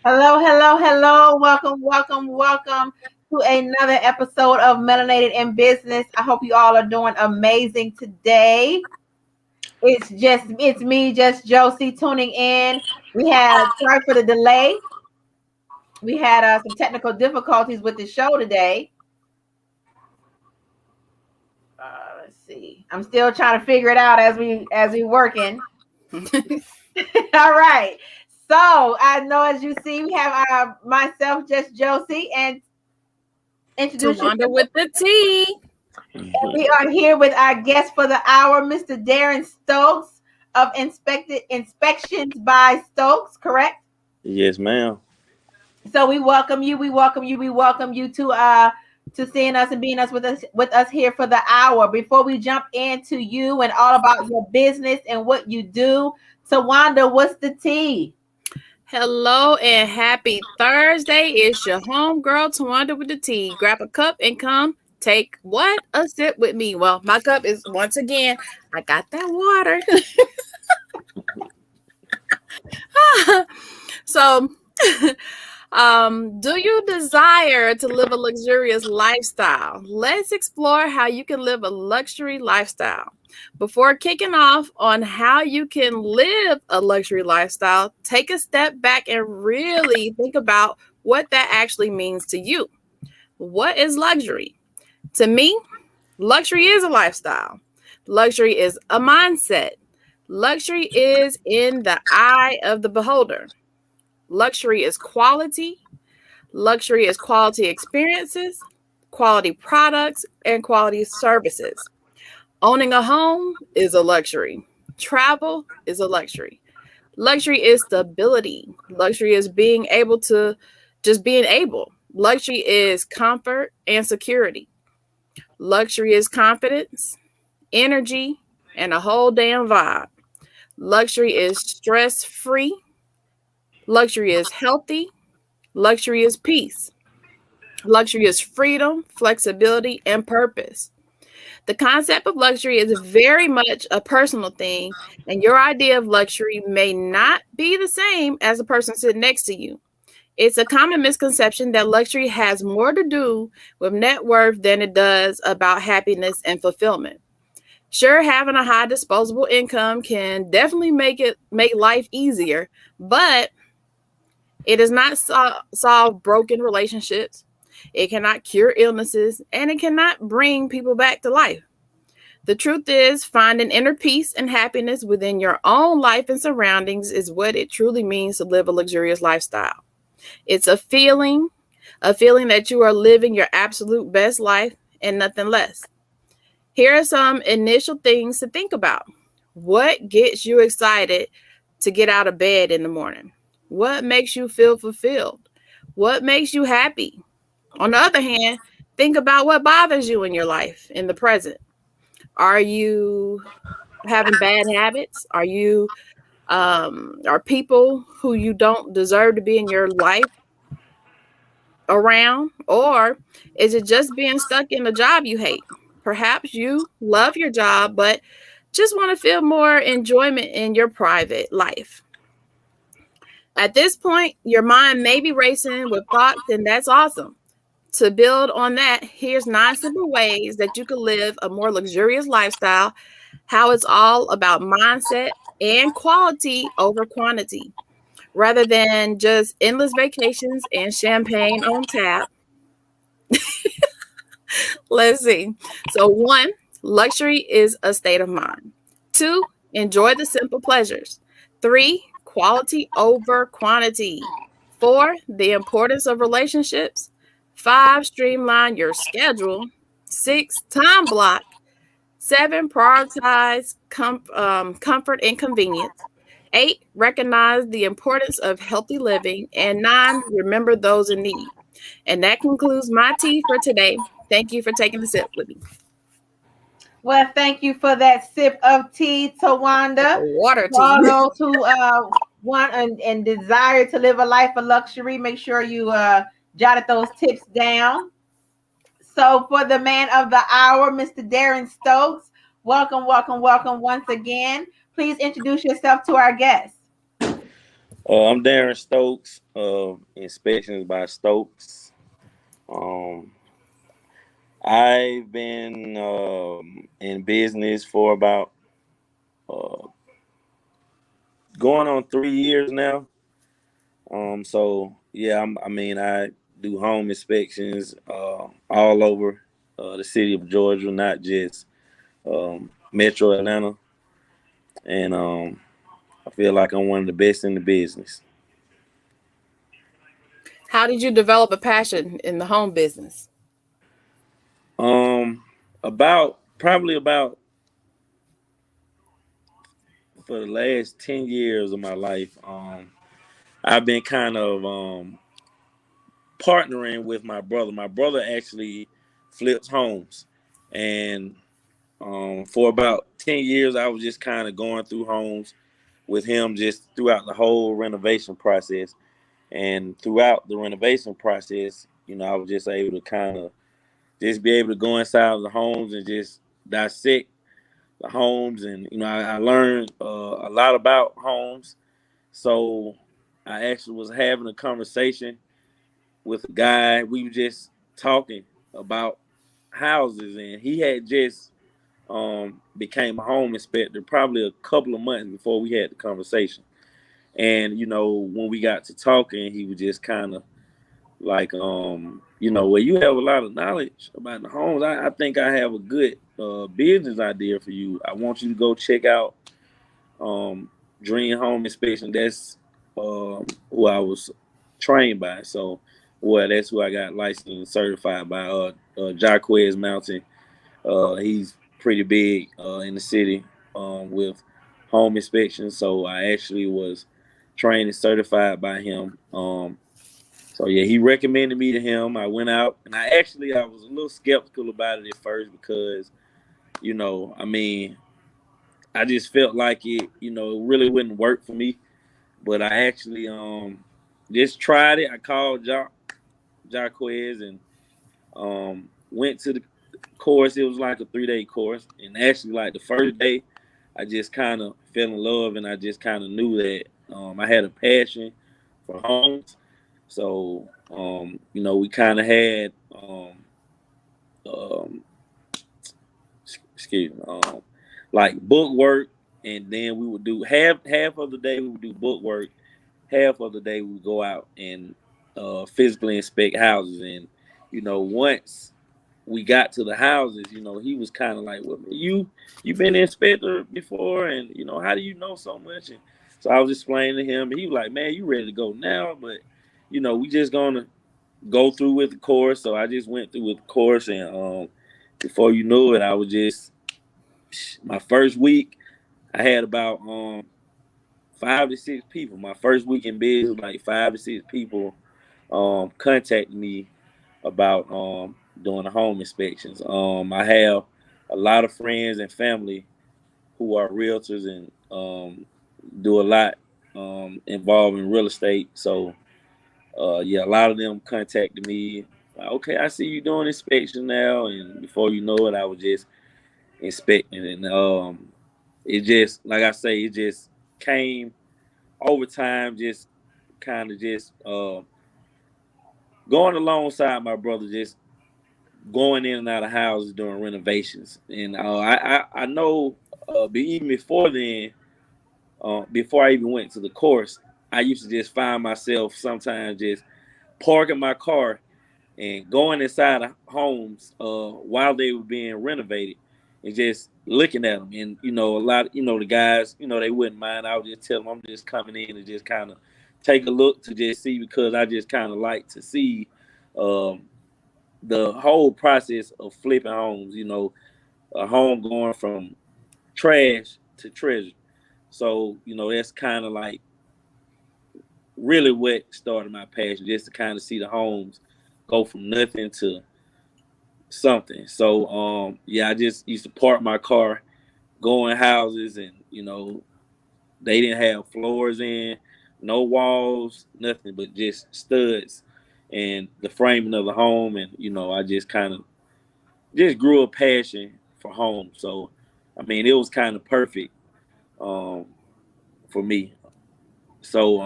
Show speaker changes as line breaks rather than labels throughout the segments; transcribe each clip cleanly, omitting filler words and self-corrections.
Hello, hello, hello. Welcome, welcome, welcome to another episode of Melanated N Business. I hope you all are doing amazing today. It's me, just Joci, tuning in. Sorry for the delay. We had some technical difficulties with the show today. Let's see. I'm still trying to figure it out as we working. All right. So I know, as you see, we have myself, just Joci, and introduce
TaWanda
yourself.
with the T.
And we are here with our guest for the hour, Mr. Darren Stokes of Inspections by Stokes, correct?
Yes, ma'am.
So we welcome you. We welcome you. We welcome you to seeing us and being with us here for the hour. Before we jump into you and all about your business and what you do, TaWanda, what's the tea?
Hello and happy Thursday. It's your homegirl TaWanda with the T. Grab a cup and come take a sip with me. Well, my cup is once again, I got that water. So do you desire to live a luxurious lifestyle? Let's explore how you can live a luxury lifestyle. Before kicking off on how you can live a luxury lifestyle, take a step back and really think about what that actually means to you. What is luxury? To me, luxury is a lifestyle. Luxury is a mindset. Luxury is in the eye of the beholder. Luxury is quality. Luxury is quality experiences, quality products, and quality services. Owning a home is a luxury. Travel is a luxury. Luxury is stability. Luxury is being able to just being able. Luxury is comfort and security. Luxury is confidence, energy, and a whole damn vibe. Luxury is stress free. Luxury is healthy. Luxury is peace. Luxury is freedom, flexibility, and purpose. The concept of luxury is very much a personal thing, and your idea of luxury may not be the same as the person sitting next to you. It's a common misconception that luxury has more to do with net worth than it does about happiness and fulfillment. Sure, having a high disposable income can definitely make life easier, but it does not solve broken relationships. It cannot cure illnesses, and it cannot bring people back to life. The truth is, finding inner peace and happiness within your own life and surroundings is what it truly means to live a luxurious lifestyle. It's a feeling that you are living your absolute best life and nothing less. Here are some initial things to think about. What gets you excited to get out of bed in the morning? What makes you feel fulfilled? What makes you happy? On the other hand, think about what bothers you in your life in the present. Are you having bad habits? Are people who you don't deserve to be in your life around? Or is it just being stuck in a job you hate? Perhaps you love your job, but just want to feel more enjoyment in your private life. At this point, your mind may be racing with thoughts, and that's awesome. To build on that, here's 9 simple ways that you can live a more luxurious lifestyle, how it's all about mindset and quality over quantity, rather than just endless vacations and champagne on tap. Let's see. So, 1, luxury is a state of mind. 2, enjoy the simple pleasures. 3, quality over quantity. 4, the importance of relationships. 5, streamline your schedule. 6, time block. 7, prioritize comfort and convenience. 8, recognize the importance of healthy living. And 9, remember those in need. And that concludes my tea for today. Thank you for taking the sip with me.
Well, thank you for that sip of tea, TaWanda.
Water
For all
tea.
those who want and desire to live a life of luxury, make sure you jotted those tips down. So, for the man of the hour, Mr. Darren Stokes, welcome, welcome, welcome once again. Please introduce yourself to our guests.
I'm Darren Stokes of Inspections by Stokes. Um, I've been in business for about uh, going on 3 years now. So yeah, I do home inspections all over the city of Georgia, not just Metro Atlanta, and I feel like I'm one of the best in the business.
How did you develop a passion in the home business?
Um, about probably about for the last 10 years of my life, I've been kind of partnering with my brother. My brother actually flips homes, and for about 10 years, I was just kind of going through homes with him, just throughout the whole renovation process. And throughout the renovation process, I was just able to kind of just be able to go inside of the homes and just dissect the homes, and I learned a lot about homes. So I actually was having a conversation with a guy. We were just talking about houses, and he had just became a home inspector probably a couple of months before we had the conversation. And when we got to talking, he was just kind of like, well, you have a lot of knowledge about the homes. I think I have a good business idea for you. I want you to go check out um, Dream Home Inspection. That's who I was trained by. So, well, that's who I got licensed and certified by. Jaquez Mountain. He's pretty big in the city with home inspection. So I actually was trained and certified by him. So yeah, he recommended me to him. I went out, and I was a little skeptical about it at first because I mean, I just felt like it really wouldn't work for me. But I actually just tried it. I called Jaquez and went to the course. It was like a 3-day course, and actually, like the first day, I just kind of fell in love, and I just kind of knew that I had a passion for homes. So we kind of had um, excuse me, like book work, and then we would do half of the day we would do book work, half of the day we would go out and physically inspect houses. And once we got to the houses, he was kind of like, "Well, you been an inspector before, and how do you know so much?" And so I was explaining to him, and he was like, "Man, you ready to go now?" But we just gonna go through with the course. So I just went through with the course, and before you knew it, I was just my first week. I had about 5 to 6 people. My first week in business, like 5 to 6 people contacted me about doing the home inspections. I have a lot of friends and family who are realtors and do a lot involved in real estate. So yeah, a lot of them contacted me. Like, okay, I see you doing inspection now, and before you know it, I was just inspecting, and it just, like I say, it just came over time, just kind of just going alongside my brother, just going in and out of houses doing renovations. And I know, even before then, before I even went to the course, I used to just find myself sometimes just parking my car and going inside of homes while they were being renovated and just looking at them. And a lot, the guys, they wouldn't mind. I would just tell them I'm just coming in and just kind of take a look to just see, because I just kind of like to see um, the whole process of flipping homes. A home going from trash to treasure. So that's kind of like really what started my passion, just to kind of see the homes go from nothing to something. So yeah, I just used to park my car, go in houses, and they didn't have floors in, no walls, nothing but just studs and the framing of the home. And I just kind of just grew a passion for home. So I mean, it was kind of perfect um for me. So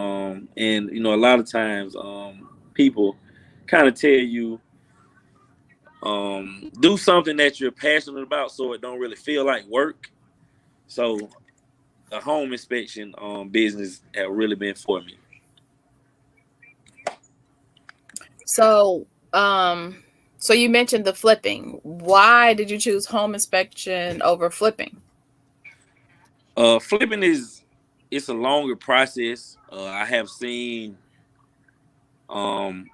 and a lot of times people kind of tell you do something that you're passionate about so it don't really feel like work. So the home inspection business have really been for me.
So, so you mentioned the flipping. Why did you choose home inspection over flipping?
Flipping is it's a longer process. I have seen um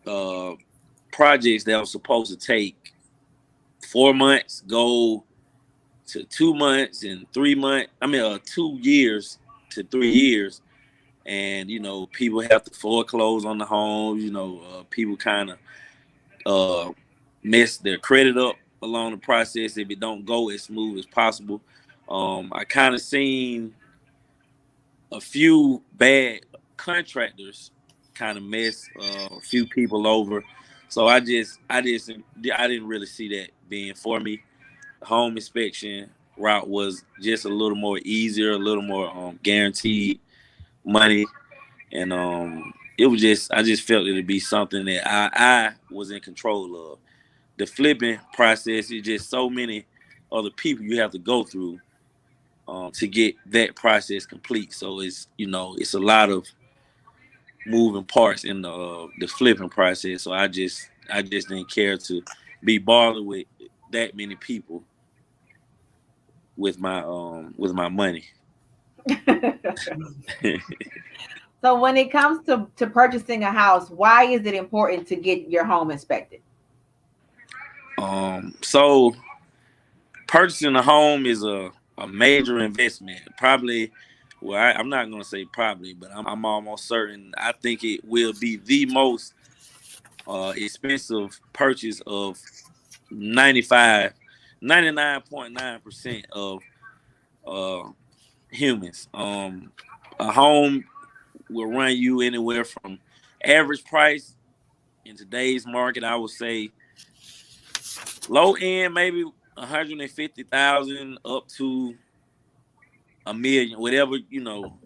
uh projects that were supposed to take 4 months go to 2 months and 3 months. I mean, 2 years to 3 years, and people have to foreclose on the homes. People kind of uh mess their credit up along the process if it don't go as smooth as possible. I kind of seen a few bad contractors kind of mess a few people over. So I didn't really see that being for me. The home inspection route was just a little more easier, a little more guaranteed money, and it was just I just felt it'd be something that I was in control of. The flipping process is just so many other people you have to go through to get that process complete. So it's a lot of moving parts in the flipping process. So I just didn't care to be bothered with that many people with my money.
So when it comes to purchasing a house, why is it important to get your home inspected?
So purchasing a home is a major investment. Probably, well, I'm not gonna say probably, but I'm almost certain. I think it will be the most expensive purchase of 95, 99.9% of uh, humans. A home will run you anywhere from average price in today's market. I would say low end maybe 150,000 up to a million, whatever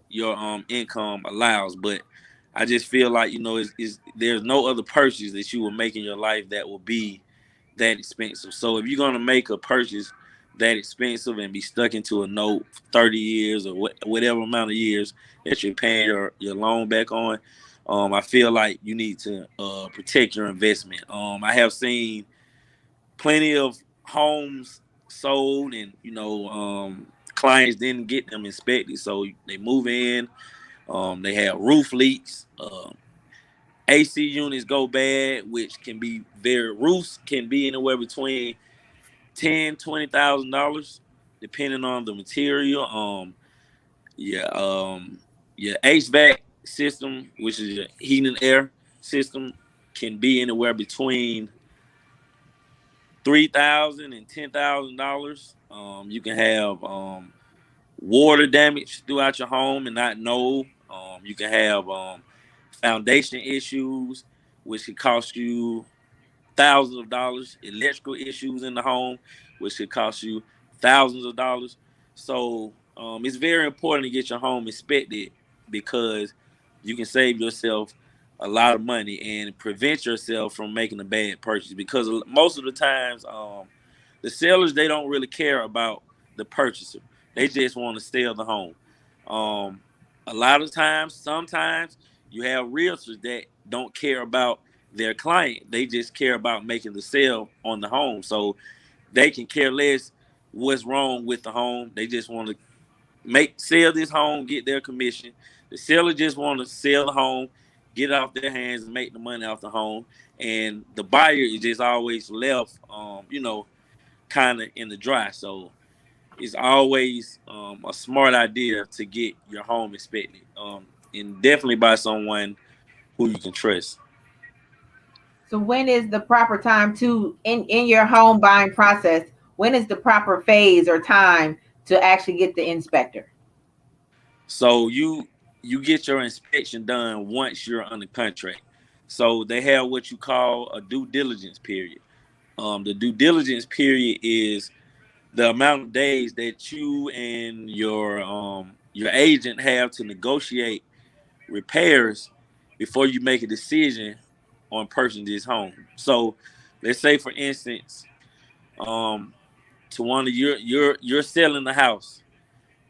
your income allows. But I just feel like is there's no other purchase that you will make in your life that will be that expensive. So if you're gonna make a purchase that expensive and be stuck into a note for 30 years or whatever amount of years that you're paying your loan back on, I feel like you need to protect your investment. I have seen plenty of homes sold, and clients didn't get them inspected, so they move in. They have roof leaks. AC units go bad, which can be roofs can be anywhere between $10,000 to $20,000, depending on the material. Yeah, your HVAC system, which is your heating and air system, can be anywhere between $3,000 and $10,000. You can have water damage throughout your home and not know. You can have foundation issues, which could cost you thousands of dollars. Electrical issues in the home, which could cost you thousands of dollars. So it's very important to get your home inspected because you can save yourself a lot of money and prevent yourself from making a bad purchase. Because most of the times, the sellers they don't really care about the purchaser; they just want to sell the home. Um, a lot of times, sometimes you have realtors that don't care about their client. They just care about making the sale on the home. So they can care less what's wrong with the home. They just want to sell this home, get their commission. The seller just want to sell the home, get it off their hands and make the money off the home. And the buyer is just always left kind of in the dry. So it's always a smart idea to get your home inspected. And definitely by someone who you can trust.
So when is the proper time to in your home buying process? When is the proper phase or time to actually get the inspector?
So you get your inspection done once you're under contract. So they have what you call a due diligence period. The due diligence period is the amount of days that you and your your agent have to negotiate repairs before you make a decision on purchasing this home. So let's say for instance, um TaWanda, you're selling the house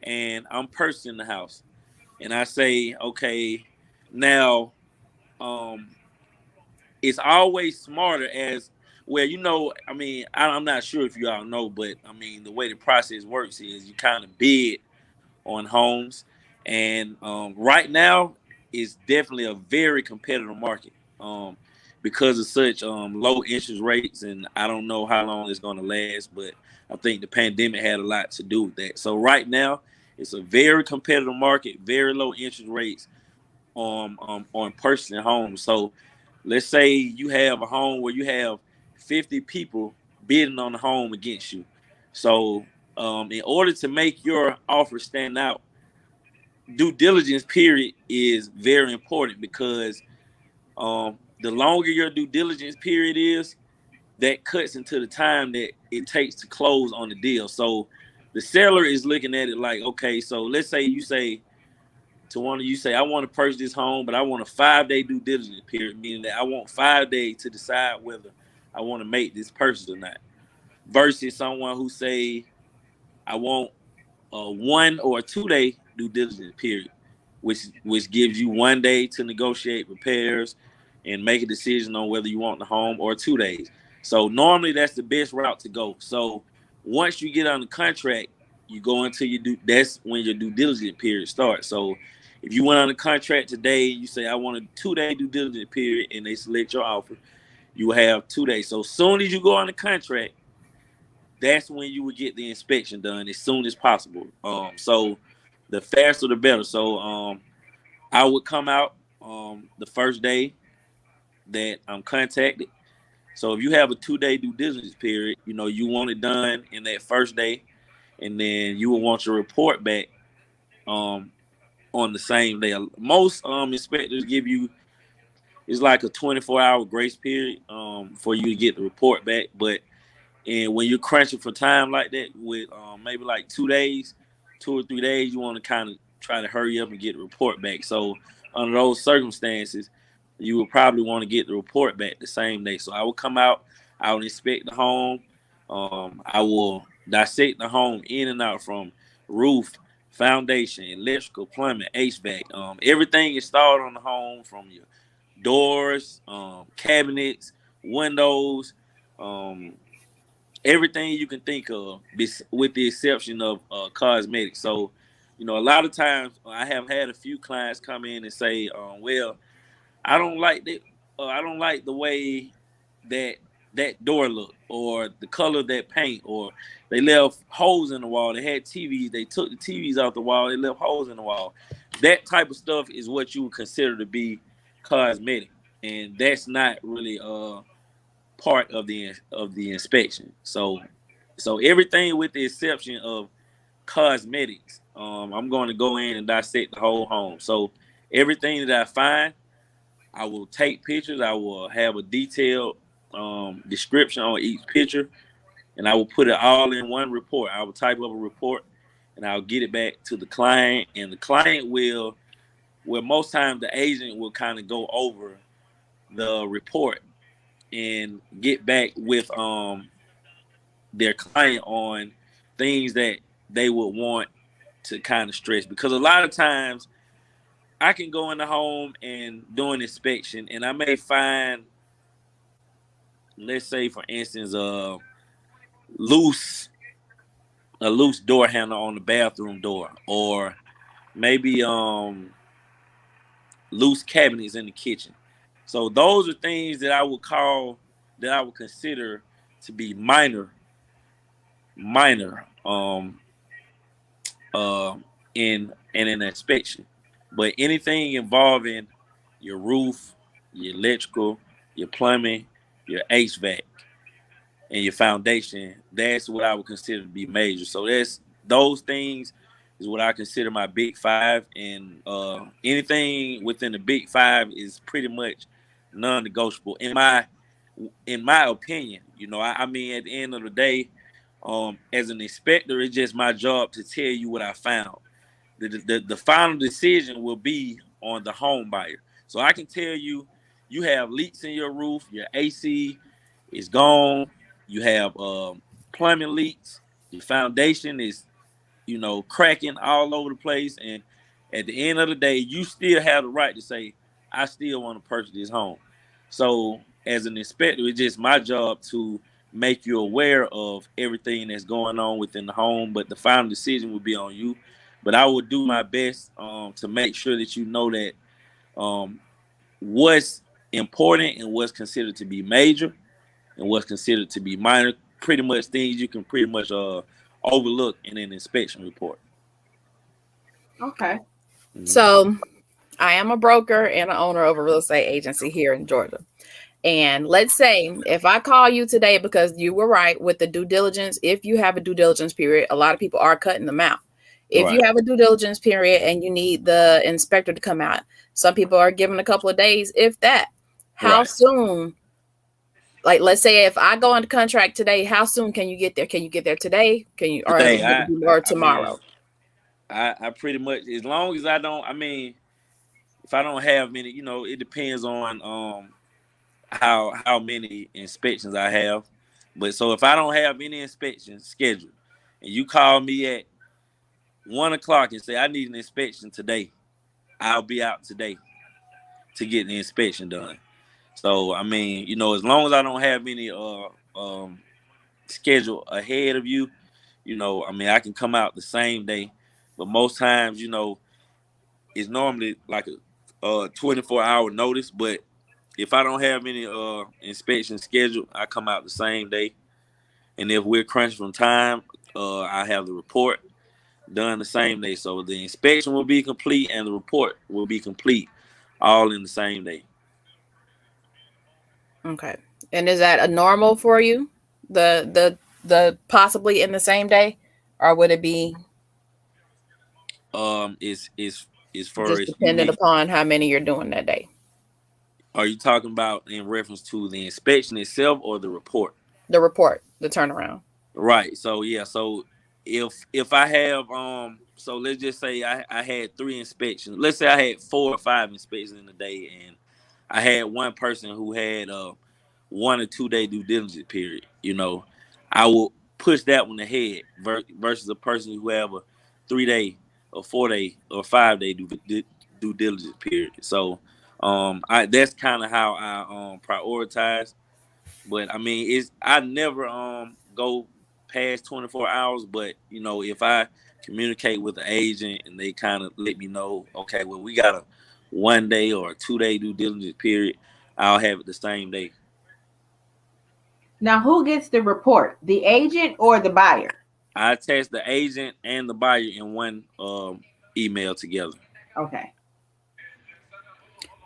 and I'm purchasing the house. And I say, okay, now um it's always smarter as well, I mean, I'm not sure if you all know, but I mean the way the process works is you kind of bid on homes. And right now, it's definitely a very competitive market because of such low interest rates. And I don't know how long it's going to last, but I think the pandemic had a lot to do with that. So right now, it's a very competitive market, very low interest rates on purchasing homes. So let's say you have a home where you have 50 people bidding on the home against you. So in order to make your offer stand out, due diligence period is very important because the longer your due diligence period is, that cuts into the time that it takes to close on the deal. So the seller is looking at it like, okay, so let's say you say to one of you say, I want to purchase this home, but I want a 5-day due diligence period, meaning that I want 5 days to decide whether I want to make this purchase or not. Versus someone who say, I want a 1 or 2 day due diligence period, which gives you 1 day to negotiate repairs and make a decision on whether you want the home, or 2 days. So normally that's the best route to go. So once you get on the contract, you go into that's when your due diligence period starts. So if you went on the contract today, you say I want a 2-day due diligence period, and they select your offer, you will have 2 days. So as soon as you go on the contract, that's when you would get the inspection done as soon as possible. So the faster the better. So I would come out the first day that I'm contacted. So if you have a 2-day due diligence period, you want it done in that first day, and then you will want your report back um on the same day. Most inspectors give you, it's like a 24-hour grace period for you to get the report back. But and when you're crunching for time like that, with maybe like 2 days, 2 or 3 days, you want to kind of try to hurry up and get the report back. So under those circumstances, you would probably want to get the report back the same day. So I will come out, I will inspect the home, I will dissect the home in and out, from roof, foundation, electrical, plumbing, HVAC, everything installed on the home, from your doors, cabinets, windows, um, everything you can think of, with the exception of cosmetics. So, a lot of times I have had a few clients come in and say, "Well, I don't like that. I don't like the way that that door looked, or the color of that paint, or they left holes in the wall. They had TVs. They took the TVs out the wall. They left holes in the wall." That type of stuff is what you would consider to be cosmetic, and that's not really part of the inspection. So everything with the exception of cosmetics, I'm going to go in and dissect the whole home. So everything that I find, I will take pictures. I will have a detailed description on each picture, and I will put it all in one report. I will type up a report, and I'll get it back to the client, and the client will, well, most times the agent will kind of go over the report and get back with their client on things that they would want to kind of stress. Because a lot of times I can go in the home and do an inspection, and I may find, let's say for instance, loose a loose door handle on the bathroom door, or maybe loose cabinets in the kitchen. So those are things that I would consider to be minor uh, in an inspection. But anything involving your roof, your electrical, your plumbing, your HVAC, and your foundation, that's what I would consider to be major. So that's those things is what I consider my big five, and anything within the big five is pretty much non-negotiable in my opinion. I mean, at the end of the day, as an inspector, it's just my job to tell you what I found. the final decision will be on the home buyer. So I can tell you, you have leaks in your roof, your AC is gone, you have plumbing leaks, your foundation is cracking all over the place, and at the end of the day, you still have the right to say, I still want to purchase this home. So as an inspector, it's just my job to make you aware of everything that's going on within the home, but the final decision will be on you. But I will do my best to make sure that you know that um, what's important and what's considered to be major and what's considered to be minor, pretty much things you can pretty much overlook in an inspection report.
Okay.
Mhm.
So I am a broker and an owner of a real estate agency here in Georgia. And let's say if I call you today because you were right with the due diligence, if you have a due diligence period, a lot of people are cutting them out. If you
Right.
have a due diligence period and you need the inspector to come out, some people are given a couple of days, if that. How
Right.
soon? Like, let's say if I go under contract today, how soon can you get there? Can you get there today? Can you, or would
Today,
it be more
I mean,
tomorrow?
I pretty much, as long as I don't, I mean, if I don't have many, it depends on how many inspections I have. But so if I don't have any inspections scheduled, and you call me at 1 o'clock and say I need an inspection today, I'll be out today to get the inspection done. So I mean, as long as I don't have any schedule ahead of you, I mean, I can come out the same day. But most times, it's normally like a 24-hour notice. But if I don't have any inspection scheduled, I come out the same day. And if we're crunched from time, I have the report done the same day. So the inspection will be complete and the report will be complete all in the same day.
Okay. And is that a normal for you? The possibly in the same day, or would it be
As far
just
as you
dependent
mean,
upon how many you're doing that day?
are you talking about in reference to the inspection itself or the report?
The report, the turnaround.
Right. So yeah. So if I have so let's just say I had 3 inspections. Let's say I had 4 or 5 inspections in a day, and I had one person who had 1 or 2 day due diligence period. I will push that one ahead versus a person who have a 3 day or 4 day or 5 day due diligence period. So I that's kind of how I prioritize. But I mean, I never go past 24 hours. But if I communicate with the agent and they kind of let me know, okay, well, we got a 1 day or a 2 day due diligence period, I'll have it the same day.
Now, who gets the report? The agent or the buyer?
I attach the agent and the buyer in one email together.
Okay.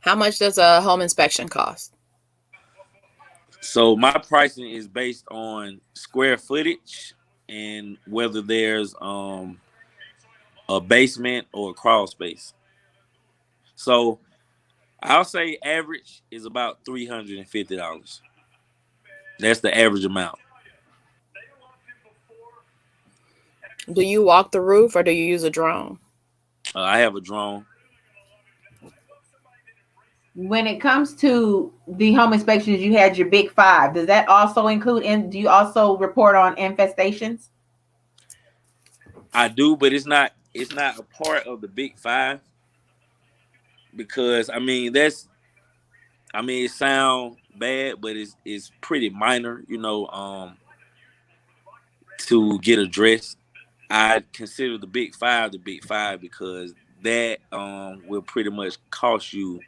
How much does a home inspection cost?
So my pricing is based on square footage and whether there's a basement or a crawl space. So I'll say average is about $350. That's the average amount.
Do you walk the roof or do you use a drone?
I have a drone.
When it comes to the home inspections, you had your big five. Does that also include, and do you also report on infestations?
I do, but it's not a part of the big five because it sounds bad, but it's pretty minor, to get addressed. I consider the big five because that will pretty much cost you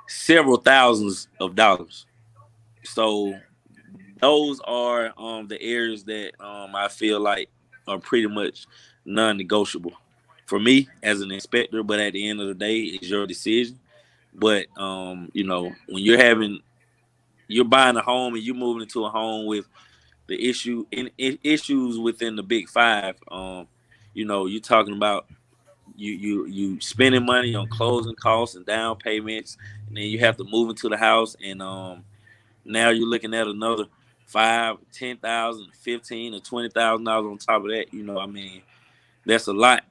several thousands of dollars. So those are the areas that I feel like are pretty much non-negotiable for me as an inspector. But at the end of the day, it's your decision. But when you're buying a home and you're moving into a home with the issues within the big five, you're talking about you spending money on closing costs and down payments, and then you have to move into the house, and now you're looking at another 5, 10,000, 15, or $20,000 on top of that. That's a lot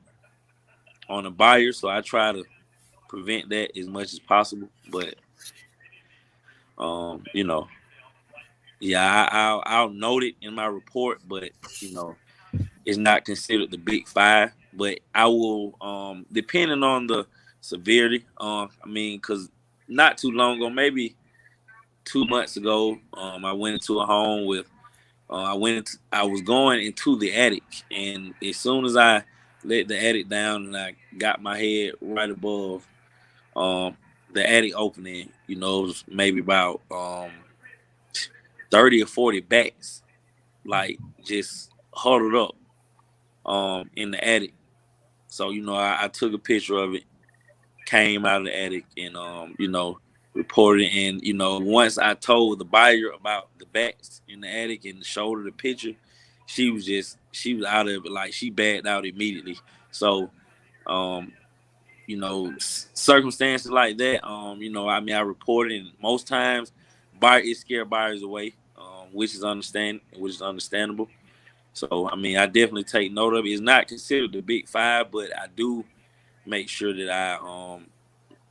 on a buyer, so I try to prevent that as much as possible. But you know, yeah, I'll note it in my report, but you know, it's not considered the big five. But I will, depending on the severity. I mean, because not too long ago, maybe 2 months ago, I went into a home with. I was going into the attic, and as soon as I let the attic down and I got my head right above um, the attic opening, you know, it was maybe about 30 or 40 bats, like just huddled up in the attic. So, you know, I took a picture of it, came out of the attic, and you know, reported. And you know, once I told the buyer about the bats in the attic and showed her the picture, she was out of it. Like, she backed out immediately. So um you know, circumstances like that, you know, I mean, I reported, and most times buyer it scare buyers away, which is understandable. So I mean, I definitely take note of it. It's not considered the big five, but I do make sure that I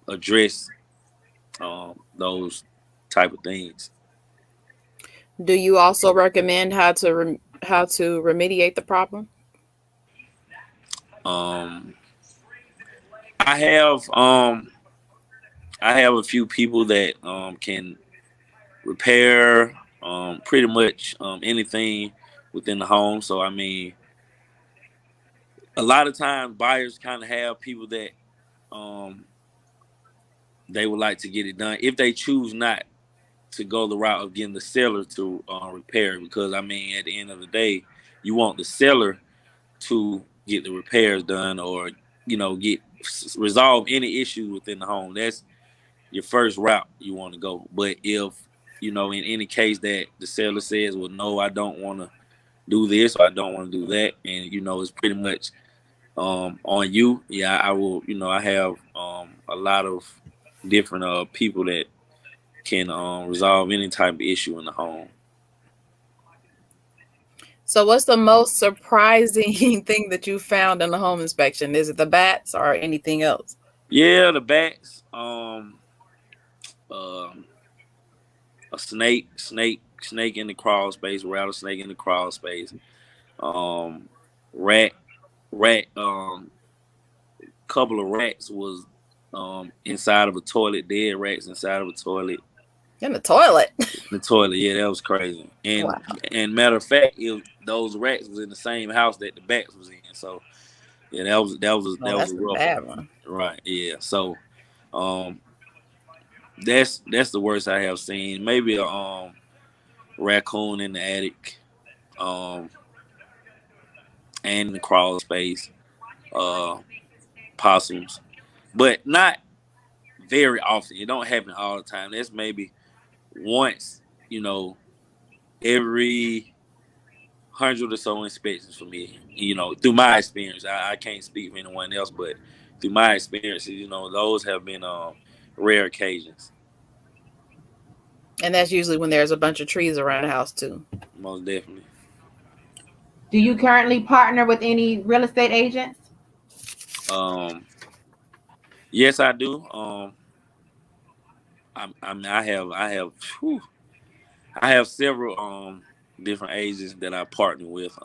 address those type of things.
Do you also recommend how to remediate the problem?
Um, I have I have a few people that can repair pretty much anything within the home. So I mean, a lot of times buyers kind of have people that um, they would like to get it done if they choose not to go the route of getting the seller to repair it. Because I mean, at the end of the day, you want the seller to get the repairs done, or you know, resolve any issue within the home. That's your first route you want to go. But if, you know, in any case that the seller says, well, no, I don't want to do this, or I don't want to do that, and you know, it's pretty much on you. Yeah, I will. You know, I have a lot of different people that can resolve any type of issue in the home.
So, what's the most surprising thing that you found in the home inspection? Is it the bats or anything else?
Yeah, the bats, um a snake in the crawl space, rattlesnake in the crawl space, um, rat, rat, couple of rats was inside of a toilet, dead rats inside of a toilet.
In the toilet.
The toilet, yeah, that was crazy.
Wow.
And matter of fact, those rats was in the same house that the bats was in. So yeah,
Oh,
that was
that's
a
the
rough one.
bad one.
Right, yeah. So um, that's the worst I have seen. Maybe a raccoon in the attic, um, and in the crawl space, uh, possums, but not very often. It don't happen all the time. That's maybe once, you know, every 100 or so inspections for me. You know, through my experience, I can't speak for anyone else, but through my experiences, you know, those have been rare occasions.
And that's usually when there's a bunch of trees around the house too.
Most definitely.
Do you currently partner with any real estate agents?
Um, yes, I do. I mean, whew, I have several different agents that I partner with.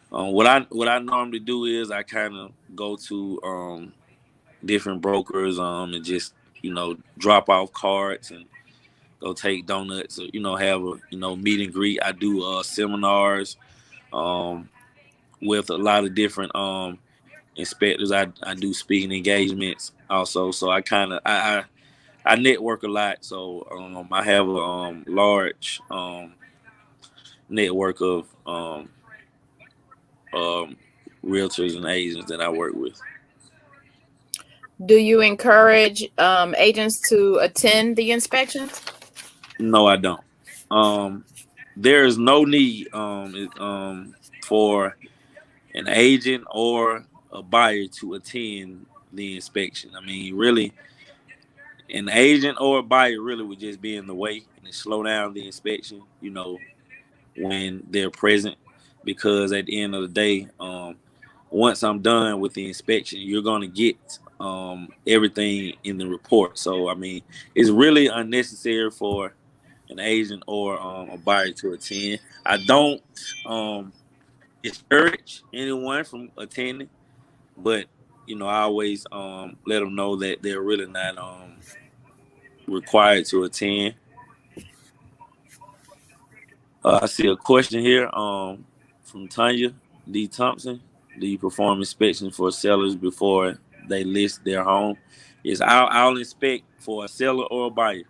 What I normally do is I kind of go to different brokers and just, you know, drop off cards and go take donuts, or you know, have a, you know, meet and greet. I do seminars um with a lot of different inspectors. I do speaking engagements also, so I kind of I network a lot. So I have a large network of um, realtors and agents that I work with.
Do you encourage agents to attend the inspections?
No, I don't. Um, there is no need for an agent or a buyer to attend the inspection. I mean, really, an agent or a buyer really would just be in the way and slow down the inspection, when they're present, because at the end of the day, once I'm done with the inspection, you're gonna get everything in the report. So I mean, it's really unnecessary for an agent or a buyer to attend. I don't discourage anyone from attending, but I always let them know that they're really not required to attend. I see a question here from Tanya D. Thompson. Do you perform inspections for sellers before they list their home? Yes, I'll inspect for a seller or a buyer.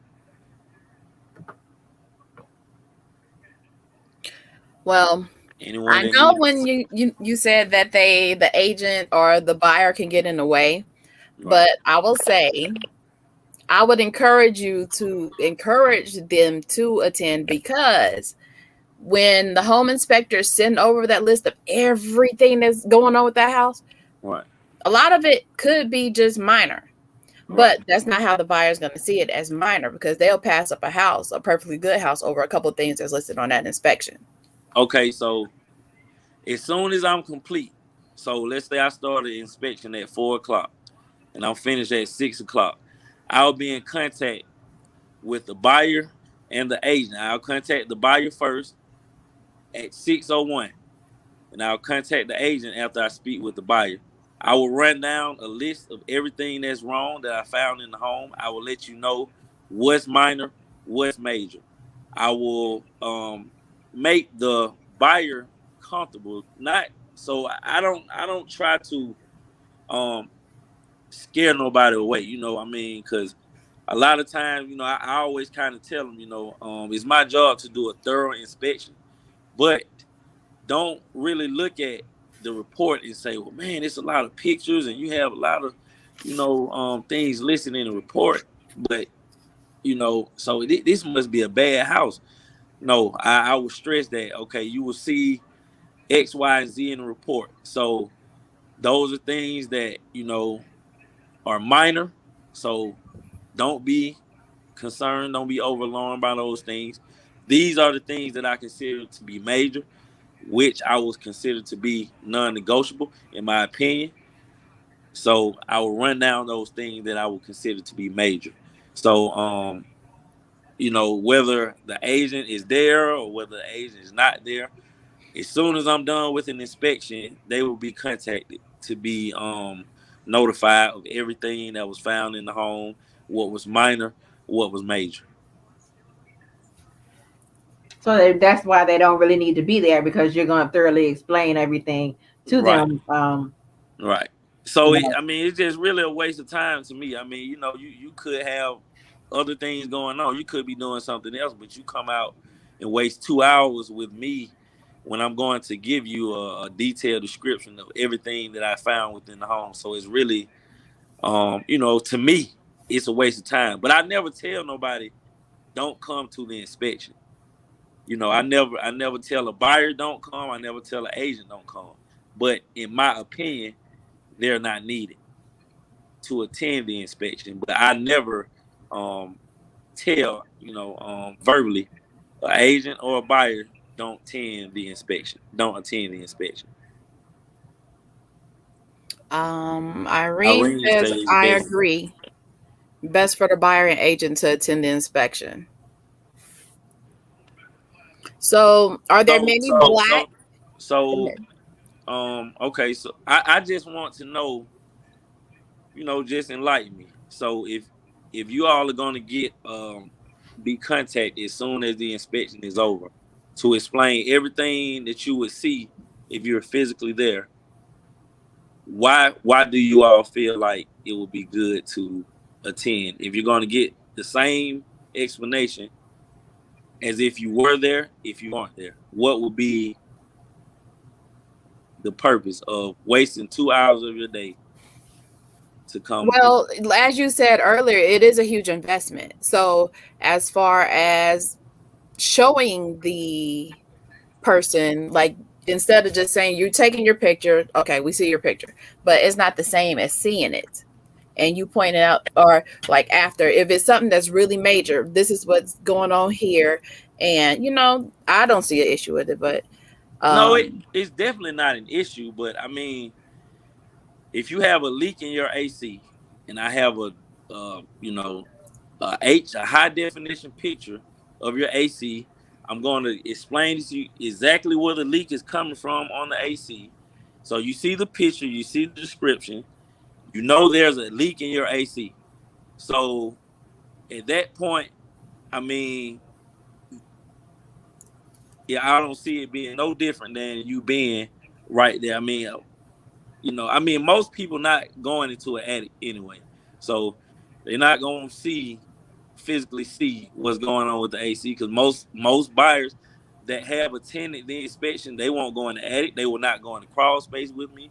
Well,
Anyone
I
that
know
needs.
when you said that the agent or the buyer can get in the way,
Right,
but I will say I would encourage you to encourage them to attend, because when the home inspectors send over that list of everything that's going on with that house,
right,
a lot of it could be just minor.
right.
But that's not how the buyer's going to see it, as minor, because they'll pass up a perfectly good house, over a couple of things that's listed on that inspection.
Okay, so as soon as I'm complete, so let's say I started inspection at 4 o'clock and I'm finished at 6 o'clock, I'll be in contact with the buyer and the agent. I'll contact the buyer first at 6:01, and I'll contact the agent after I speak with the buyer. I will run down a list of everything that's wrong that I found in the home. I will let you know what's minor, what's major. I will make the buyer comfortable. Not so I don't try to um scare nobody away. I mean, because a lot of times, I always kind of tell them, it's my job to do a thorough inspection, but don't really look at the report and say, well, man, it's a lot of pictures and you have a lot of, things listed in the report, but so this must be a bad house. No, I would stress that. Okay, you will see X, Y, and Z in the report. So those are things that are minor. So don't be concerned. Don't be overwhelmed by those things. These are the things that I consider to be major, which I was considered to be non-negotiable in my opinion. So I will run down those things that I would consider to be major. So whether the agent is there or whether the agent is not there, as soon as I'm done with an inspection, they will be contacted to be notified of everything that was found in the home, what was minor, what was major.
So that's why they don't really need to be there, because you're going to thoroughly explain everything to
Right,
them.
right. So
You know.
I mean, it's just really a waste of time to me. I mean, you could have other things going on. You could be doing something else, but you come out and waste 2 hours with me when I'm going to give you a detailed description of everything that I found within the home. So it's really, to me, it's a waste of time. But I never tell nobody don't come to the inspection. I never tell a buyer don't come. I never tell an agent don't come. But in my opinion, they're not needed to attend the inspection. But I never tell, verbally, an agent or a buyer don't attend the inspection. Don't attend the inspection.
Irene
Irene
says,
stays
I
best.
agree. Best for the buyer and agent to attend the inspection. So, are there
So
many
so
black?
so so okay, so I just want to know, just enlighten me. So if you all are gonna get be contacted as soon as the inspection is over to explain everything that you would see if you're physically there, why do you all feel like it would be good to attend if you're gonna get the same explanation as if you were there if you aren't there? What would be the purpose of wasting 2 hours of your day to come and
Well, as you said earlier, it is a huge investment. So, as far as showing the person, like, instead of just saying you're taking your picture, okay, we see your picture, but it's not the same as seeing it. And you point it out, or like after, if it's something that's really major, this is what's going on here. And, I don't see an issue with it, but
no,
um,
it's definitely not an issue, but I mean, if you have a leak in your AC, and I have a high definition picture of your AC, I'm going to explain to you exactly where the leak is coming from on the AC. So you see the picture, you see the description, you know there's a leak in your AC. So at that point, I mean, yeah, I don't see it being no different than you being right there. I mean, most people not going into an attic anyway, so they're not gonna physically see what's going on with the AC, because most buyers that have attended the inspection, they won't go in the attic. They will not go in the crawl space with me.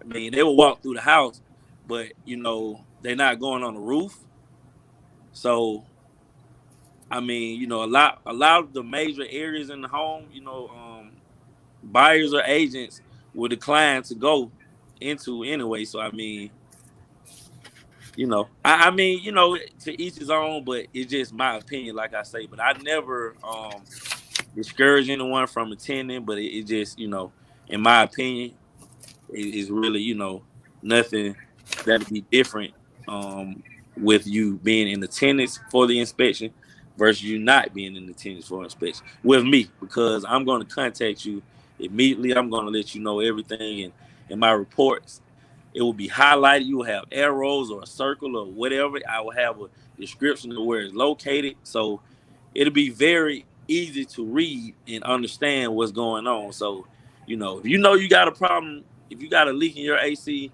I mean, they will walk through the house, but they're not going on the roof. So I mean, a lot of the major areas in the home, buyers or agents will decline to go into anyway. So I mean, to each his own, but it's just my opinion, like I say. But I never discourage anyone from attending, but it just, in my opinion, is really, nothing that'll be different um, with you being in attendance for the inspection versus you not being in attendance for inspection with me, because I'm going to contact you immediately. I'm going to let you know everything, and in my reports, it will be highlighted. You will have arrows or a circle or whatever. I will have a description of where it's located. So it'll be very easy to read and understand what's going on. So, if you got a problem, if you got a leak in your AC,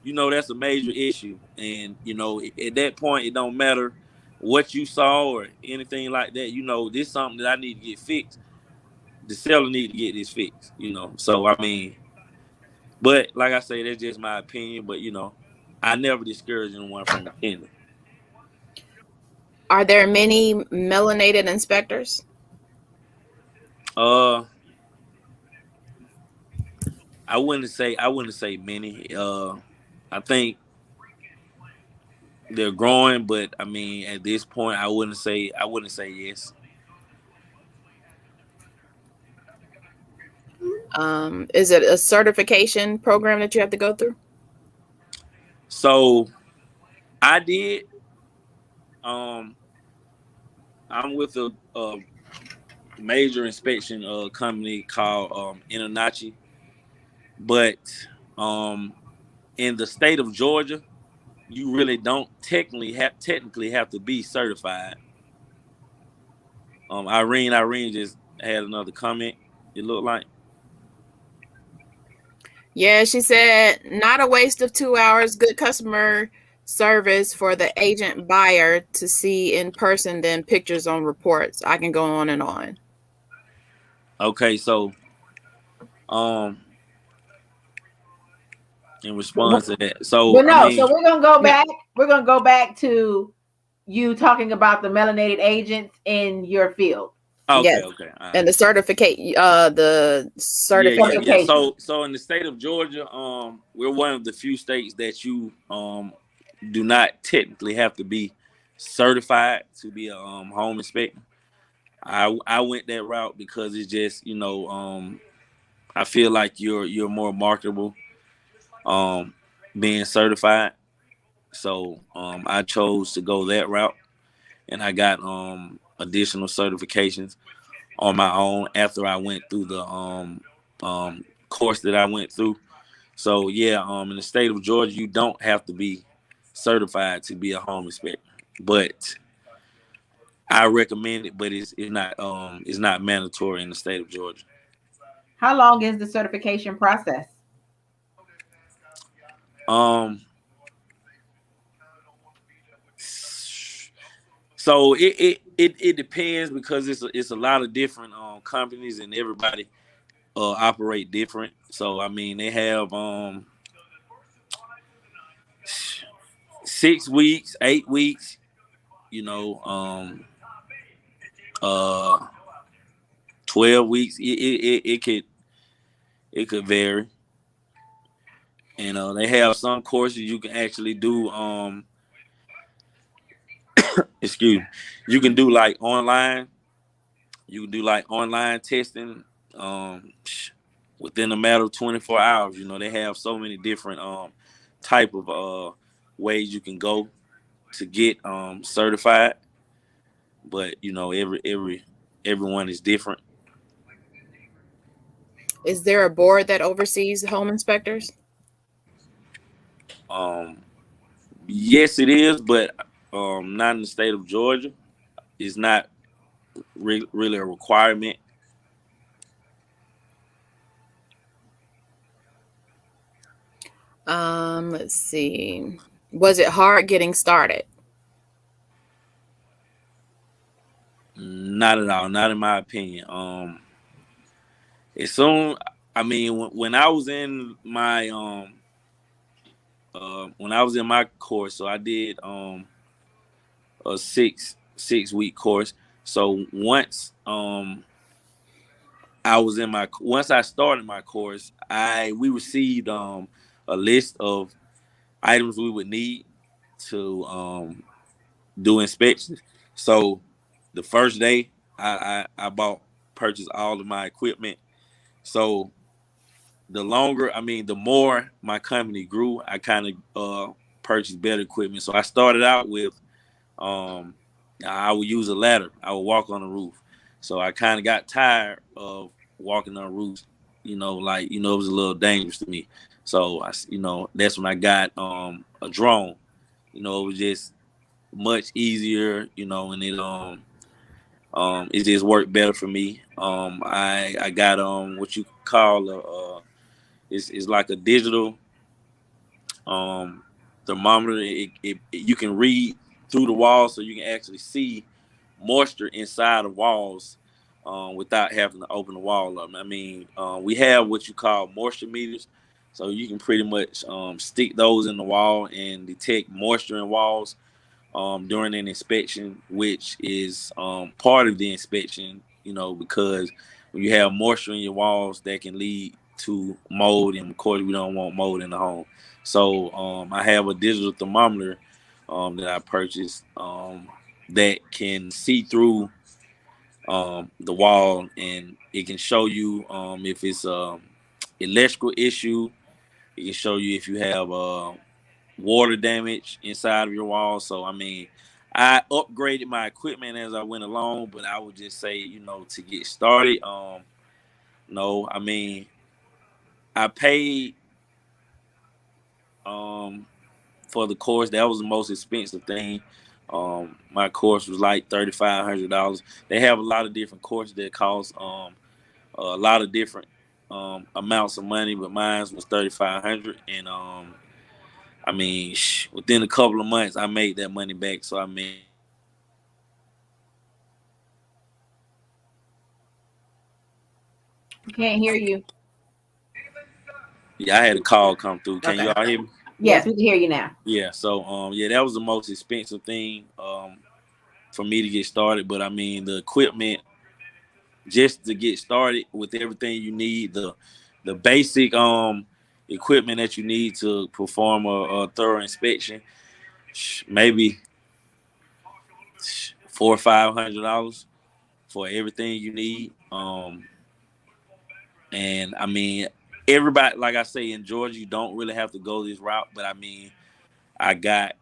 that's a major issue. And, at that point, it don't matter what you saw or anything like that. This is something that I need to get fixed. The seller need to get this fixed. So, I mean, but like I say, that's just my opinion. But, I never discourage anyone from attending.
Are there many melanated inspectors?
Uh, I wouldn't say many. I think they're growing, but I mean, at this point, I wouldn't say yes.
Is it a certification program that you have to go through?
So I did. Um, I'm with a major inspection company called Internachi, but um, in the state of Georgia, you really don't technically have to be certified. Irene just had another comment. It looked like.
Yeah, she said, not a waste of 2 hours, good customer service for the agent buyer to see in person than pictures on reports. I can go on and on.
Okay, so um, in
But,
response to that, so
but
I
no,
mean,
so we're gonna go back. We're gonna go back to you talking about the melanated agents in your field.
okay,
Yes.
okay, all
And
right.
the
Yeah.
certification.
Certification.
So in the state of Georgia, we're one of the few states that you do not technically have to be certified to be a home inspector. I went that route because it's just I feel like you're more marketable um being certified. So I chose to go that route, and I got additional certifications on my own after I went through the course that I went through. So yeah, in the state of Georgia, you don't have to be certified to be a home inspector, but I recommend it. But it's not mandatory in the state of Georgia.
How long is the certification process?
Um, so it depends, because it's a lot of different companies, and everybody operate different. So I mean, they have 6 weeks, 8 weeks, you know, uh 12 weeks. It could vary. And they have some courses you can actually do excuse me, you can do like online. You can do like online testing within a matter of 24 hours. They have so many different type of ways you can go to get certified, but everyone is different.
Is there a board that oversees home inspectors?
Um, yes, it is, but not in the state of Georgia. It's not really a requirement.
Let's see. Was it hard getting started?
Not at all. Not in my opinion. As soon, I mean, when I was in my when I was in my course, so I did a six week course. So once I started my course, I we received a list of items we would need to do inspections. So the first day, I purchased all of my equipment. So the more my company grew, I kind of purchased better equipment. So I started out with um, I would use a ladder. I would walk on the roof. So I kind of got tired of walking on roofs. It was a little dangerous to me. So that's when I got a drone. It was just much easier. And it just worked better for me. I got what you call it's like a digital um thermometer. You can read through the walls, so you can actually see moisture inside of walls without having to open the wall up. I mean, we have what you call moisture meters, so you can pretty much stick those in the wall and detect moisture in walls during an inspection, which is part of the inspection, because when you have moisture in your walls, that can lead to mold, and of course, we don't want mold in the home. So I have a digital thermometer that I purchased that can see through the wall, and it can show you if it's electrical issue. It can show you if you have water damage inside of your wall. So I mean, I upgraded my equipment as I went along, but I would just say, to get started, no, I mean, I paid um for the course. That was the most expensive thing. My course was like $3,500. They have a lot of different courses that cost a lot of different amounts of money, but mine was 3,500, and I mean, within a couple of months, I made that money back. So I mean,
Can't hear you.
yeah, I had a call come through. Can
Okay.
y'all hear me?
Yes, we can hear you now.
Yeah. So yeah, that was the most expensive thing for me to get started. But I mean, the equipment just to get started with everything you need, the basic equipment that you need to perform a thorough inspection, maybe $400 or $500 for everything you need. And I mean, everybody, like I say, in Georgia, you don't really have to go this route. But I mean, I got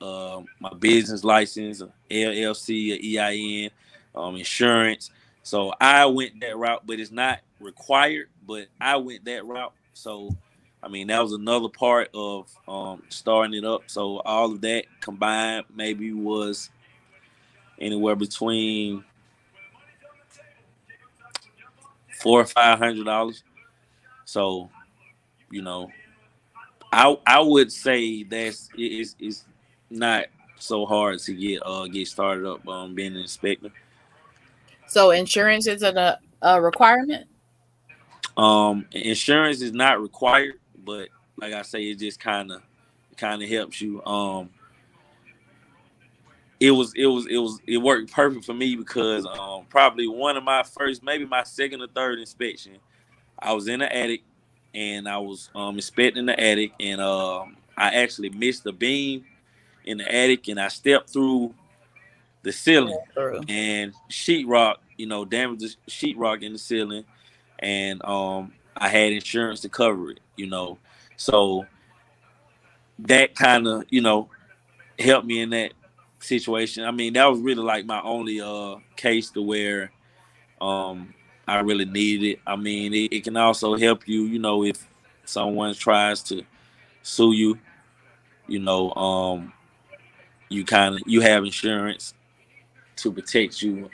my business license, LLC, EIN, insurance. So I went that route, but it's not required. But I went that route. So, I mean, that was another part of starting it up. So all of that combined maybe was anywhere between $400 or $500. So, you know, I would say it's not so hard to get started up being an inspector.
So insurance isn't a requirement?
Insurance is not required, but like I say, it just kind of helps you. It worked perfect for me because probably one of my first, maybe my second or third inspection, I was in the attic and I was inspecting the attic, and I actually missed the beam in the attic, and I stepped through the ceiling,
Through.
and sheetrock, damaged the sheetrock in the ceiling, and I had insurance to cover it. So that kind of helped me in that situation. I mean, that was really like my only case to where um I really needed it. I mean, it can also help you, if someone tries to sue you, you know, you have insurance to protect you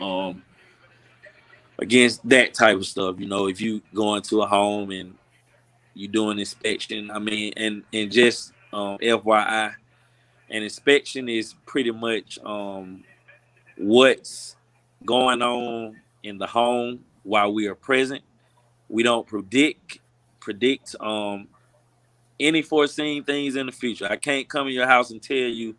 against that type of stuff. If you go into a home and you do an inspection, I mean, and just FYI, an inspection is pretty much what's going on in the home while we are present. We don't predict any foreseen things in the future. I can't come in your house and tell you,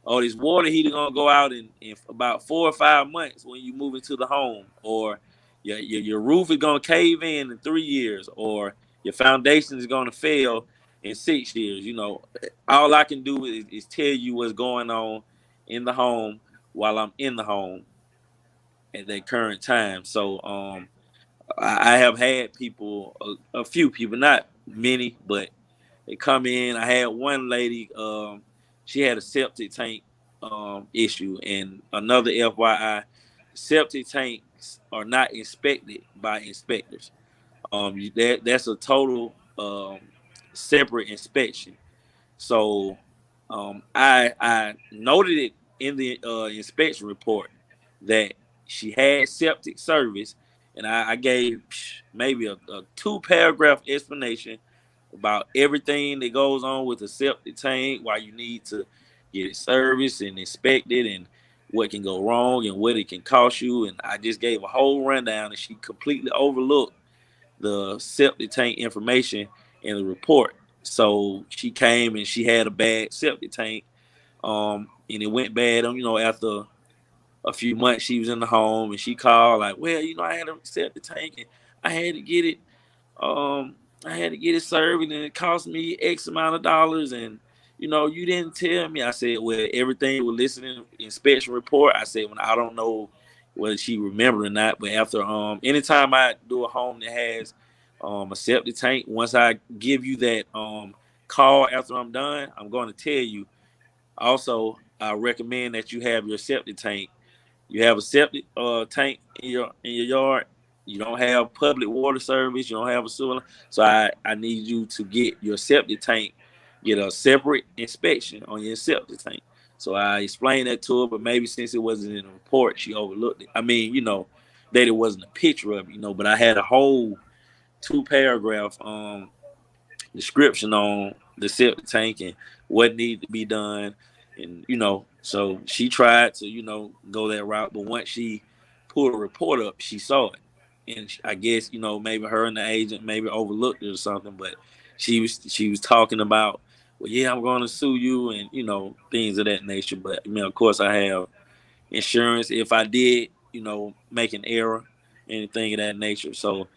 oh, this water heater gonna go out in about 4 or 5 months when you move into the home, or your roof is gonna cave in 3 years, or your foundation is gonna fail in 6 years. All I can do is tell you what's going on in the home while I'm in the home at that current time. So I have had people, a few people, not many, but they come in. I had one lady, she had a septic tank issue, and another FYI, septic tanks are not inspected by inspectors. That's a total separate inspection. So I noted it in the inspection report that she had septic service, and I gave maybe a 2 paragraph explanation about everything that goes on with the septic tank, why you need to get it serviced and inspected, and what can go wrong and what it can cost you. And I just gave a whole rundown, and she completely overlooked the septic tank information in the report. So she came and she had a bad septic tank, and it went bad. After a few months, she was in the home, and she called like, "Well, I had a septic tank, and I had to get it um, I had to get it served, and it cost me X amount of dollars, and you didn't tell me." I said, "Well, everything was listed in the inspection report." I said, "When I don't know whether she remembered or not, but after anytime I do a home that has a septic tank, once I give you that call after I'm done, I'm going to tell you. Also, I recommend that you have your septic tank. You have a septic tank in your yard. You don't have public water service. You don't have a sewer. So I need you to get your septic tank, get a separate inspection on your septic tank." So I explained that to her, but maybe since it wasn't in the report, she overlooked it. I mean, that it wasn't a picture of it, but I had a whole 2 paragraph description on the septic tank and what needed to be done. And so she tried to go that route, but once she pulled a report up, she saw it. And I guess maybe her and the agent maybe overlooked it or something, but she was talking about, well, yeah, I'm going to sue you, and things of that nature. But of course, I have insurance if I did make an error, anything of that nature. So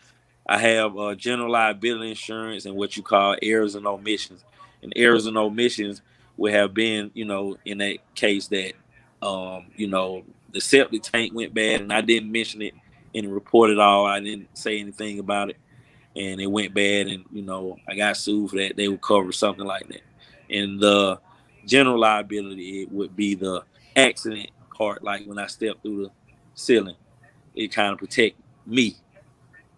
I have general liability insurance and what you call errors and omissions. And errors and omissions would have been, in that case that, the septic tank went bad and I didn't mention it in the report at all. I didn't say anything about it, and it went bad, and I got sued for that. They would cover something like that. And the general liability, it would be the accident part, like when I stepped through the ceiling. It kind of protect me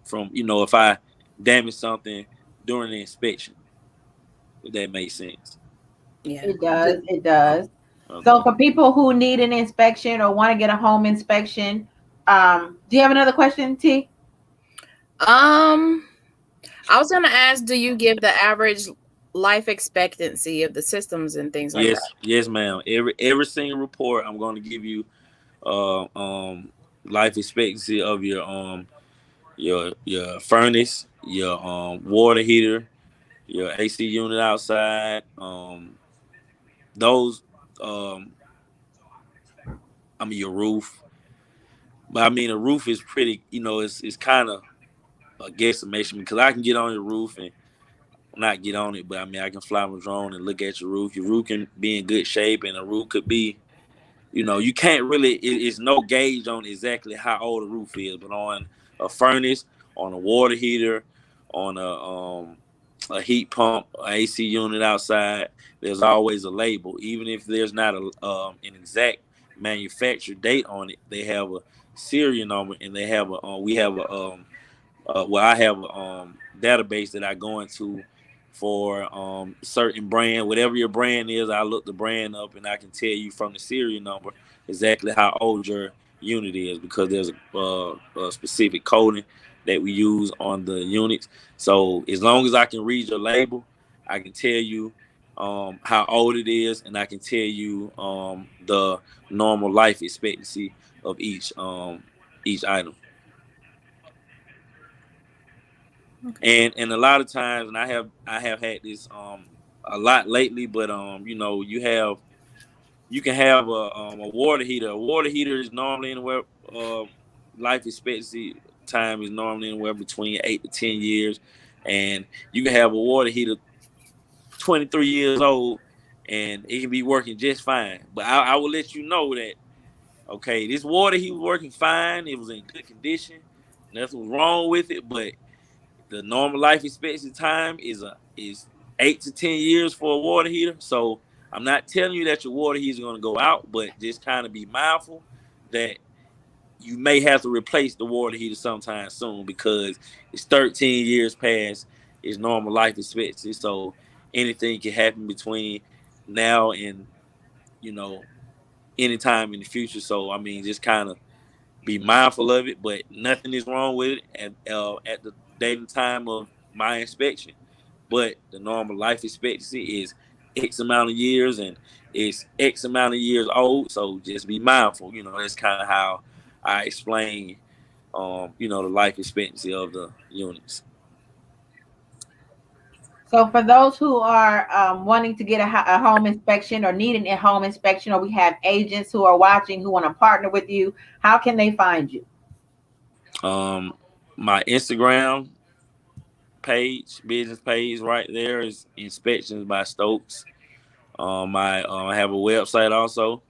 from if I damage something during the inspection. If that makes sense.
Yeah.
It does. It does. So
Okay.
for people who need an inspection or want to get a home inspection, do you have another question, T?
Um, I was gonna ask, do you give the average life expectancy of the systems and things like
Yes,
that?
yes, ma'am. Every single report, I'm going to give you uh um life expectancy of your furnace, your water heater, your AC unit outside, those I mean your roof. But I mean the roof is pretty, it's kind of a guesstimation because I can get on your roof and not get on it, but I mean I can fly my drone and look at your roof. Your roof can be in good shape, and the roof could be, you can't really. It's no gauge on exactly how old the roof is, but on a furnace, on a water heater, on a heat pump, an AC unit outside, there's always a label. Even if there's not an exact manufacture date on it, they have a serial number, and they have a we have a well, I have a database that I go into for certain brand, whatever your brand is. I look the brand up, and I can tell you from the serial number exactly how old your unit is, because there's a specific coding that we use on the units. So as long as I can read your label, I can tell you how old it is, and I can tell you the normal life expectancy of each item. And a lot of times, and I have had this a lot lately, but you can have a water heater. A water heater is normally anywhere life expectancy time is normally anywhere between 8 to 10 years, and you can have a water heater 23 years old, and it can be working just fine. But I will let you know that, okay, this water he was working fine. It was in good condition. Nothing was wrong with it, but the normal life expectancy time is 8 to 10 years for a water heater. So I'm not telling you that your water heater is going to go out, but just kind of be mindful that you may have to replace the water heater sometime soon, because it's 13 years past its normal life expectancy. So anything can happen between now and you know anytime in the future. So I mean, just kind of be mindful of it, but nothing is wrong with it at the date and time of my inspection. But the normal life expectancy is X amount of years, and it's X amount of years old. So just be mindful. That's kind of how I explain, the life expectancy of the units.
So for those who are wanting to get a home inspection or needing a home inspection, or we have agents who are watching who want to partner with you, how can they find you?
My Instagram page, business page, right there is Inspections by Stokes. I have a website also,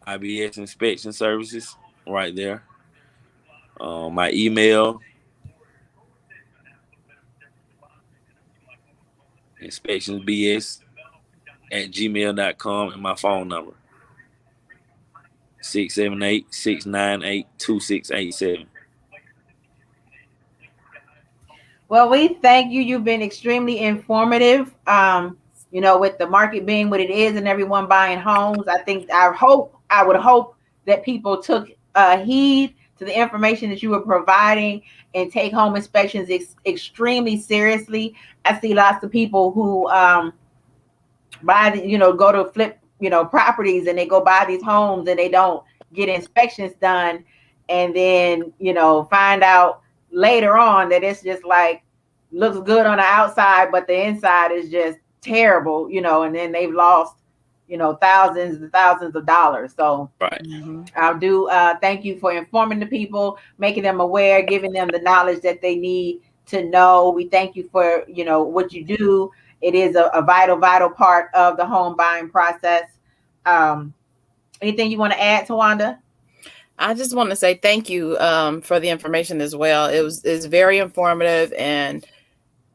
IBS Inspection Services, right there. My email, inspectionsbs@gmail.com, and my phone number, 678-698-2687.
Well, we thank you. You've been extremely informative. With the market being what it is and everyone buying homes, I would hope that people took heed to the information that you were providing and take home inspections extremely seriously. I see lots of people who go to flip, properties, and they go buy these homes and they don't get inspections done. And then, find out later on that it's just like looks good on the outside, but the inside is just terrible, and then they've lost, thousands and thousands of dollars. So
Right.
I'll do thank you for informing the people, making them aware, giving them the knowledge that they need to know. We thank you for, what you do. It is a vital part of the home buying process. Anything you want to add, TaWanda?
I just want to say thank you for the information as well. It's very informative, and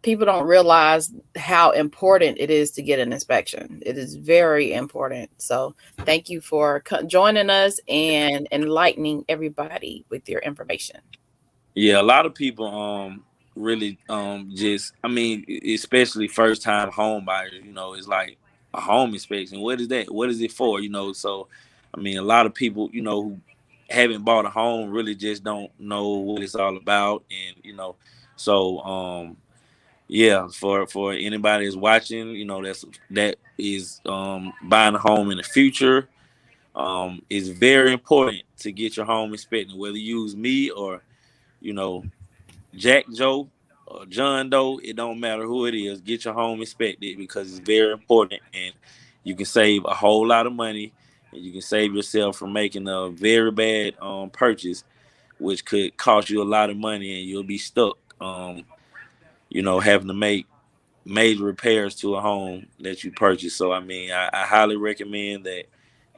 people don't realize how important it is to get an inspection. It is very important. So thank you for joining us and enlightening everybody with your information.
Yeah, a lot of people really just, I mean, especially first time home buyers, it's like a home inspection. What is that? What is it for? So I mean, a lot of people, who haven't bought a home really just don't know what it's all about. And so yeah, for anybody that's watching, that is buying a home in the future, it's very important to get your home inspected, whether you use me or you know Jack Joe or John Doe. It don't matter who it is. Get your home inspected, because it's very important, and you can save a whole lot of money, and you can save yourself from making a very bad purchase, which could cost you a lot of money, and you'll be stuck having to make major repairs to a home that you purchased. So I mean, I highly recommend that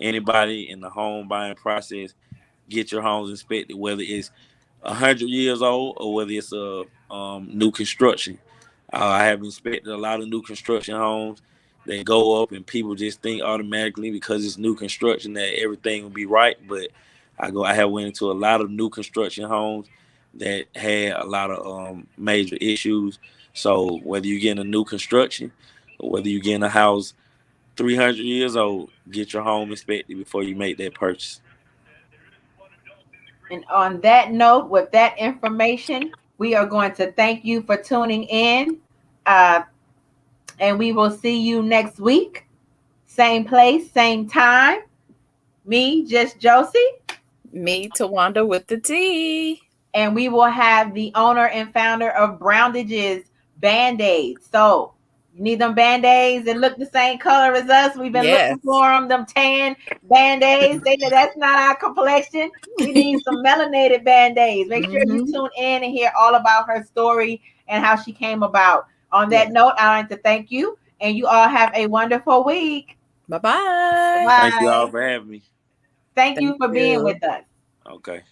anybody in the home buying process get your homes inspected, whether it's 100 years old or whether it's new construction. I have inspected a lot of new construction homes. They go up, and people just think automatically because it's new construction that everything will be right. But I have went into a lot of new construction homes that had a lot of major issues. So whether you're getting a new construction or whether you're getting a house 300 years old, get your home inspected before you make that purchase.
And on that note, with that information, we are going to thank you for tuning in. Uh, and we will see you next week. Same place, same time. Me, just Joci.
Me, TaWanda with the T.
And we will have the owner and founder of Browndage's Band-Aids. So you need them Band-Aids that look the same color as us. We've been
Yes.
looking for them, them tan Band-Aids. That's not our complexion. We need some melanated Band-Aids. Make sure you tune in and hear all about her story and how she came about. On that note, I'd like to thank you, and you all have a wonderful week.
Bye-bye.
Bye.
Thank you all for having me.
Thank you for being with us.
Okay.